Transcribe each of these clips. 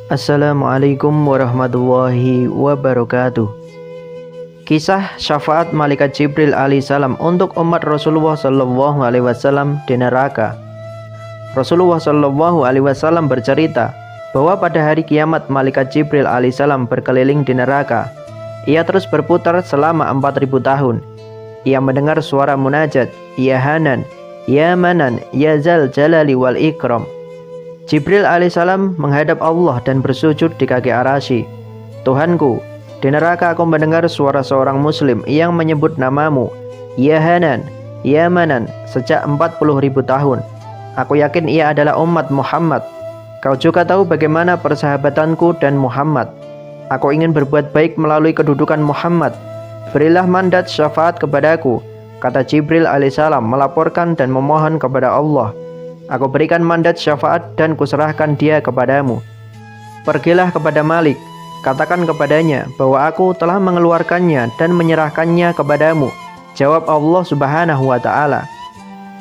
Assalamualaikum warahmatullahi wabarakatuh. Kisah syafaat malaikat Jibril alaihissalam untuk umat Rasulullah sallallahu alaihi wasallam di neraka. Rasulullah sallallahu alaihi wasallam bercerita bahwa pada hari kiamat malaikat Jibril alaihissalam berkeliling di neraka. Ia terus berputar selama 4000 tahun. Ia mendengar suara munajat, ya Hanan, ya Manan, ya Zal Jalali wal Ikram. Jibril alaihissalam menghadap Allah dan bersujud di kaki Arasy. Tuhanku, di neraka aku mendengar suara seorang muslim yang menyebut namamu, ya Hanan, ya Manan, sejak 40.000 tahun. Aku yakin ia adalah umat Muhammad. Kau juga tahu bagaimana persahabatanku dan Muhammad. Aku ingin berbuat baik melalui kedudukan Muhammad. Berilah mandat syafaat kepadaku, kata Jibril alaihissalam melaporkan dan memohon kepada Allah. Aku berikan mandat syafaat dan kuserahkan dia kepadamu. Pergilah kepada Malik, katakan kepadanya bahwa aku telah mengeluarkannya dan menyerahkannya kepadamu. Jawab Allah subhanahu wa ta'ala.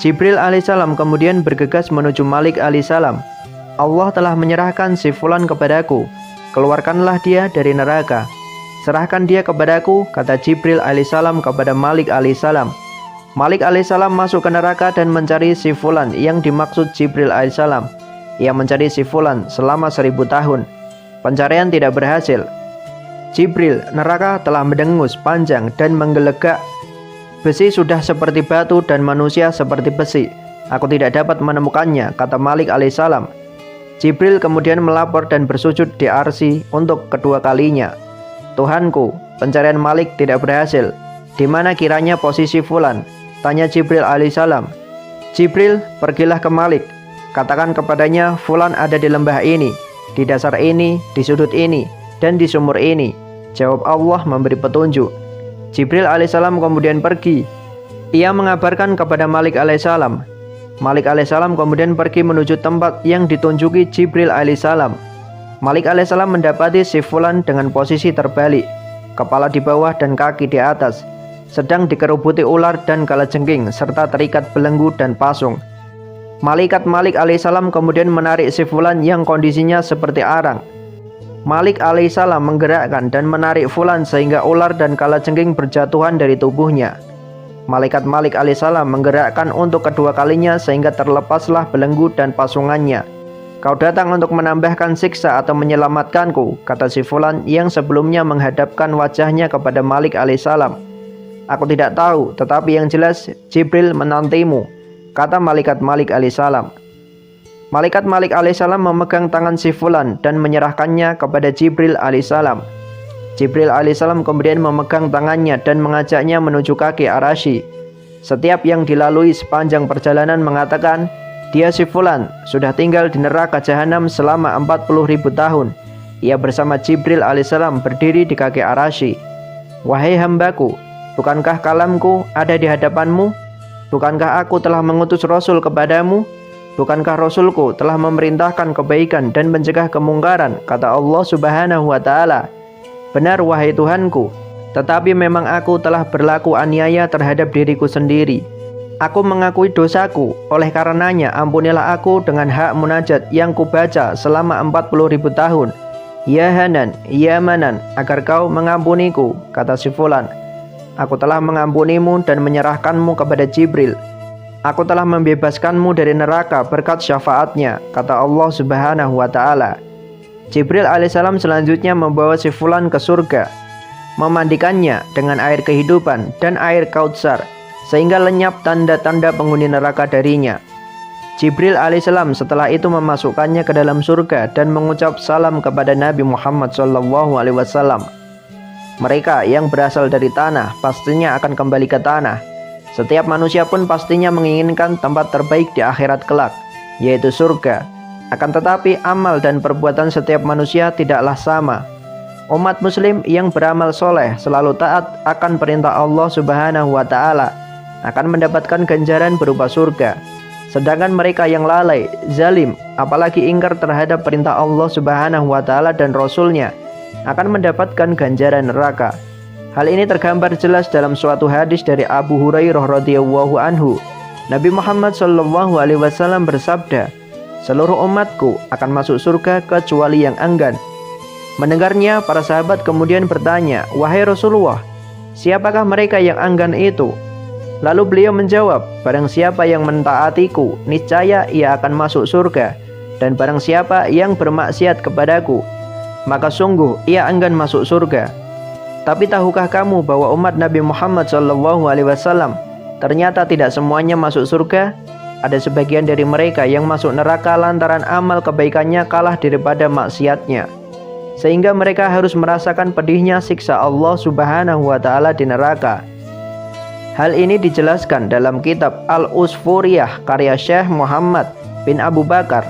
Jibril alaihissalam kemudian bergegas menuju Malik alaihissalam. Allah telah menyerahkan si fulan kepadaku. Keluarkanlah dia dari neraka. Serahkan dia kepadaku, kata Jibril alaihissalam kepada Malik alaihissalam. Malik alaihissalam masuk ke neraka dan mencari si fulan yang dimaksud Jibril alaihissalam. Ia mencari si fulan selama 1000 tahun. Pencarian tidak berhasil. Jibril, neraka telah mendengus panjang dan menggelegak. Besi sudah seperti batu dan manusia seperti besi. Aku tidak dapat menemukannya, kata Malik alaihissalam. Jibril kemudian melapor dan bersujud di Arsy untuk kedua kalinya. Tuhanku, pencarian Malik tidak berhasil. Di mana kiranya posisi fulan? Tanya Jibril alaihissalam. Jibril, pergilah ke Malik. Katakan kepadanya, fulan ada di lembah ini, di dasar ini, di sudut ini, dan di sumur ini. Jawab Allah memberi petunjuk. Jibril alaihissalam kemudian pergi. Ia mengabarkan kepada Malik alaihissalam. Malik alaihissalam kemudian pergi menuju tempat yang ditunjuki Jibril alaihissalam. Malik alaihissalam mendapati si fulan dengan posisi terbalik, kepala di bawah dan kaki di atas, sedang dikerubuti ular dan kalajengking serta terikat belenggu dan pasung. Malaikat Malik alaihissalam kemudian menarik si fulan yang kondisinya seperti arang. Malik alaihissalam menggerakkan dan menarik fulan sehingga ular dan kalajengking berjatuhan dari tubuhnya. Malaikat Malik alaihissalam menggerakkan untuk kedua kalinya sehingga terlepaslah belenggu dan pasungannya. Kau datang untuk menambahkan siksa atau menyelamatkanku, kata si fulan yang sebelumnya menghadapkan wajahnya kepada Malik alaihissalam. Aku tidak tahu, tetapi yang jelas Jibril menantimu, kata malaikat Malik alaihissalam. Malaikat Malik alaihissalam memegang tangan si fulan dan menyerahkannya kepada Jibril alaihissalam. Jibril alaihissalam kemudian memegang tangannya dan mengajaknya menuju kaki Arasy. Setiap yang dilalui sepanjang perjalanan mengatakan, dia si fulan sudah tinggal di neraka jahanam selama 40.000 tahun. Ia bersama Jibril alaihissalam berdiri di kaki Arasy. Wahai hambaku, bukankah kalamku ada di hadapanmu? Bukankah aku telah mengutus Rasul kepadamu? Bukankah Rasulku telah memerintahkan kebaikan dan mencegah kemungkaran? Kata Allah subhanahu wa ta'ala. Benar wahai Tuhanku, tetapi memang aku telah berlaku aniaya terhadap diriku sendiri. Aku mengakui dosaku, oleh karenanya ampunilah aku dengan hak munajat yang kubaca selama 40.000 tahun. Ya Hanan, ya Manan, agar kau mengampuniku, kata si fulan. Aku telah mengampunimu dan menyerahkanmu kepada Jibril. Aku telah membebaskanmu dari neraka berkat syafaatnya, kata Allah subhanahu wa ta'ala. Jibril alaihissalam selanjutnya membawa si fulan ke surga, memandikannya dengan air kehidupan dan air Kautsar, sehingga lenyap tanda-tanda penghuni neraka darinya. Jibril alaihissalam setelah itu memasukkannya ke dalam surga dan mengucap salam kepada Nabi Muhammad SAW. Mereka yang berasal dari tanah pastinya akan kembali ke tanah. Setiap manusia pun pastinya menginginkan tempat terbaik di akhirat kelak, yaitu surga. Akan tetapi amal dan perbuatan setiap manusia tidaklah sama. Umat muslim yang beramal soleh selalu taat akan perintah Allah subhanahu wa ta'ala akan mendapatkan ganjaran berupa surga. Sedangkan mereka yang lalai, zalim, apalagi ingkar terhadap perintah Allah subhanahu wa ta'ala dan Rasulnya akan mendapatkan ganjaran neraka. Hal ini tergambar jelas dalam suatu hadis dari Abu Hurairah radhiyallahu anhu. Nabi Muhammad sallallahu alaihi wasallam bersabda, seluruh umatku akan masuk surga kecuali yang enggan. Mendengarnya, para sahabat kemudian bertanya, "Wahai Rasulullah, siapakah mereka yang enggan itu?" Lalu beliau menjawab, "Barang siapa yang mentaatiku, niscaya ia akan masuk surga. Dan barang siapa yang bermaksiat kepadaku, maka sungguh ia enggan masuk surga." Tapi tahukah kamu bahwa umat Nabi Muhammad SAW ternyata tidak semuanya masuk surga? Ada sebagian dari mereka yang masuk neraka lantaran amal kebaikannya kalah daripada maksiatnya, sehingga mereka harus merasakan pedihnya siksa Allah Subhanahu wa Ta'ala di neraka. Hal ini dijelaskan dalam kitab Al-Usfuriyah karya Syekh Muhammad bin Abu Bakar.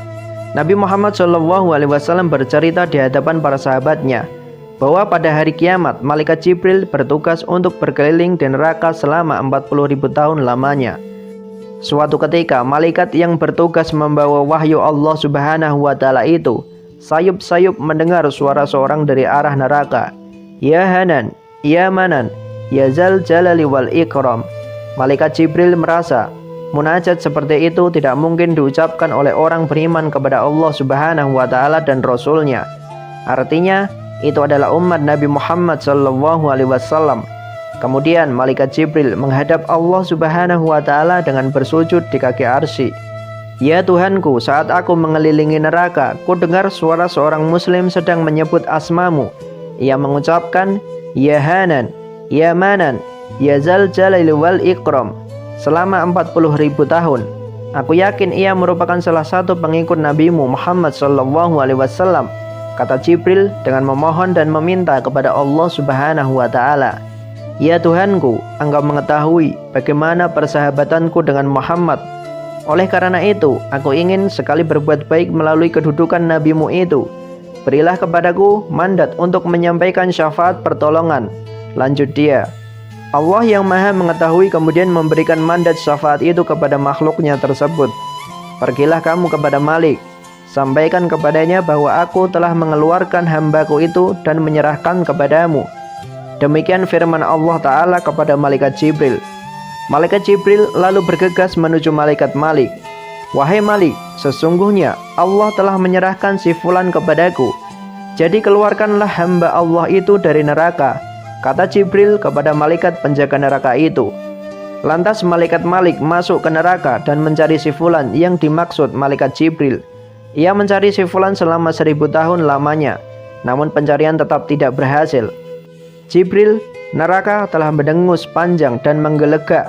Nabi Muhammad SAW bercerita di hadapan para sahabatnya bahwa pada hari kiamat malaikat Jibril bertugas untuk berkeliling di neraka selama 40.000 tahun lamanya. Suatu ketika malaikat yang bertugas membawa wahyu Allah Subhanahu wa Ta'ala itu sayup-sayup mendengar suara seorang dari arah neraka. "Ya Hanan, ya Manan, ya Zal Jalali wal Ikram." Malaikat Jibril merasa munajat seperti itu tidak mungkin diucapkan oleh orang beriman kepada Allah Subhanahu wa Ta'ala dan Rasulnya. Artinya itu adalah umat Nabi Muhammad SAW. Kemudian malaikat Jibril menghadap Allah Subhanahu wa Ta'ala dengan bersujud di kaki arsy. "Ya Tuhanku, saat aku mengelilingi neraka, ku dengar suara seorang muslim sedang menyebut asmamu. Ia mengucapkan, 'Ya Hanan, ya Manan, ya Zal Jalali wal Ikram,' selama 40.000 tahun. Aku yakin ia merupakan salah satu pengikut Nabimu Muhammad SAW," kata Jibril dengan memohon dan meminta kepada Allah Subhanahu wa Ta'ala. "Ya Tuhanku, Engkau mengetahui bagaimana persahabatanku dengan Muhammad. Oleh karena itu, aku ingin sekali berbuat baik melalui kedudukan nabimu itu. Berilah kepadaku mandat untuk menyampaikan syafaat pertolongan." Lanjut dia, Allah yang maha mengetahui kemudian memberikan mandat syafaat itu kepada makhluknya tersebut. "Pergilah kamu kepada Malik, sampaikan kepadanya bahwa aku telah mengeluarkan hambaku itu dan menyerahkan kepadamu." Demikian firman Allah Ta'ala kepada malaikat Jibril. Malaikat Jibril lalu bergegas menuju malaikat Malik. "Wahai Malik, sesungguhnya Allah telah menyerahkan si fulan kepadaku. Jadi keluarkanlah hamba Allah itu dari neraka," kata Jibril kepada malaikat penjaga neraka itu. Lantas malaikat Malik masuk ke neraka dan mencari si fulan yang dimaksud malaikat Jibril. Ia mencari si fulan selama 1000 tahun lamanya, namun pencarian tetap tidak berhasil. Jibril, neraka telah mendengus panjang dan menggelegak.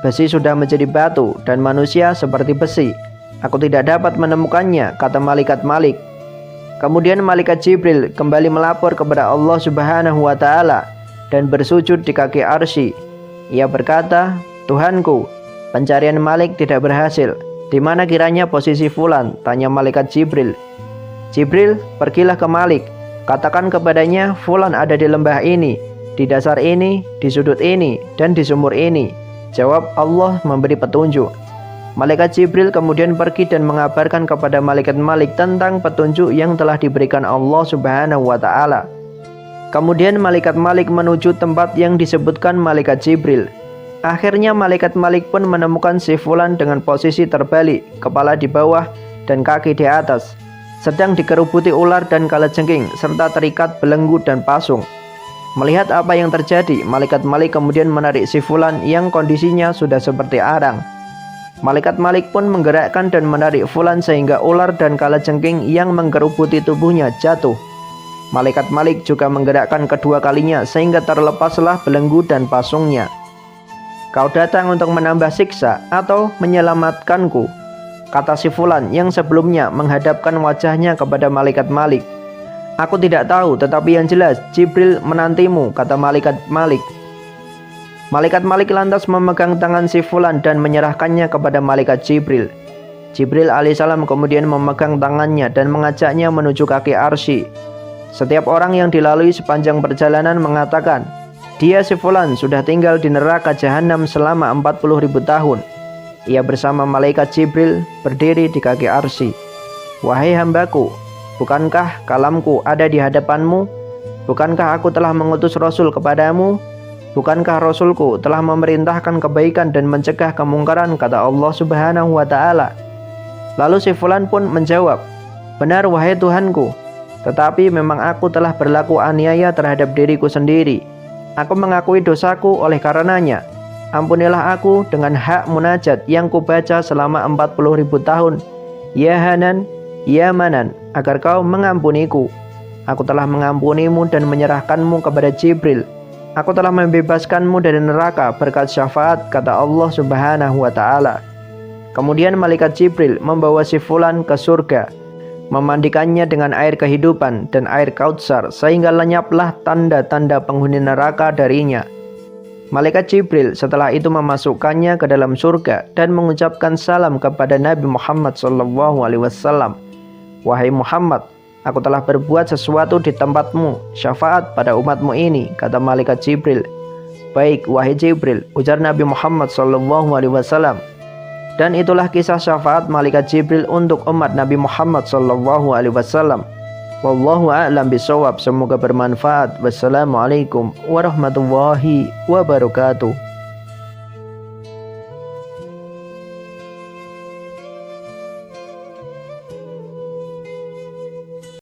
Besi sudah menjadi batu dan manusia seperti besi. Aku tidak dapat menemukannya, kata malaikat Malik. Kemudian malaikat Jibril kembali melapor kepada Allah Subhanahu wa Ta'ala dan bersujud di kaki arsy. Ia berkata, "Tuhanku, pencarian Malik tidak berhasil. Di mana kiranya posisi fulan?" tanya malaikat Jibril. "Jibril, pergilah ke Malik. Katakan kepadanya, fulan ada di lembah ini, di dasar ini, di sudut ini, dan di sumur ini." Jawab Allah memberi petunjuk. Malaikat Jibril kemudian pergi dan mengabarkan kepada malaikat Malik tentang petunjuk yang telah diberikan Allah Subhanahu wa Ta'ala. Kemudian malaikat Malik menuju tempat yang disebutkan malaikat Jibril. Akhirnya malaikat Malik pun menemukan si fulan dengan posisi terbalik, kepala di bawah dan kaki di atas, sedang dikerubuti ular dan kalajengking serta terikat belenggu dan pasung. Melihat apa yang terjadi, malaikat Malik kemudian menarik si fulan yang kondisinya sudah seperti arang. Malaikat Malik pun menggerakkan dan menarik fulan sehingga ular dan kalajengking yang menggerubuti tubuhnya jatuh. Malaikat Malik juga menggerakkan kedua kalinya sehingga terlepaslah belenggu dan pasungnya. "Kau datang untuk menambah siksa atau menyelamatkanku?" kata si fulan yang sebelumnya menghadapkan wajahnya kepada malaikat Malik. "Aku tidak tahu, tetapi yang jelas Jibril menantimu," kata malaikat Malik. Malaikat Malik lantas memegang tangan si fulan dan menyerahkannya kepada malaikat Jibril. Jibril alaihissalam kemudian memegang tangannya dan mengajaknya menuju kaki arsy. Setiap orang yang dilalui sepanjang perjalanan mengatakan, "Dia si fulan sudah tinggal di neraka jahanam selama 40.000 tahun." Ia bersama malaikat Jibril berdiri di kaki arsy. "Wahai hambaku, bukankah kalamku ada di hadapanmu? Bukankah aku telah mengutus Rasul kepadamu? Bukankah Rasulku telah memerintahkan kebaikan dan mencegah kemungkaran?" kata Allah Subhanahu wa Ta'ala. Lalu si fulan pun menjawab, "Benar wahai Tuhanku, tetapi memang aku telah berlaku aniaya terhadap diriku sendiri. Aku mengakui dosaku oleh karenanya. Ampunilah aku dengan hak munajat yang kubaca selama 40.000 tahun. Ya Hanan, ya Manan, agar kau mengampuniku. Aku telah mengampunimu dan menyerahkanmu kepada Jibril. Aku telah membebaskanmu dari neraka berkat syafaat," kata Allah Subhanahu wa Ta'ala. Kemudian malaikat Jibril membawa si fulan ke surga, memandikannya dengan air kehidupan dan air Kautsar, sehingga lenyaplah tanda-tanda penghuni neraka darinya. Malaikat Jibril setelah itu memasukkannya ke dalam surga dan mengucapkan salam kepada Nabi Muhammad SAW. "Wahai Muhammad, aku telah berbuat sesuatu di tempatmu, syafaat pada umatmu ini," kata malaikat Jibril. "Baik, wahai Jibril," ujar Nabi Muhammad SAW. Dan itulah kisah syafaat malaikat Jibril untuk umat Nabi Muhammad SAW. Wallahu a'lam bishawab. Semoga bermanfaat. Wassalamualaikum warahmatullahi wabarakatuh.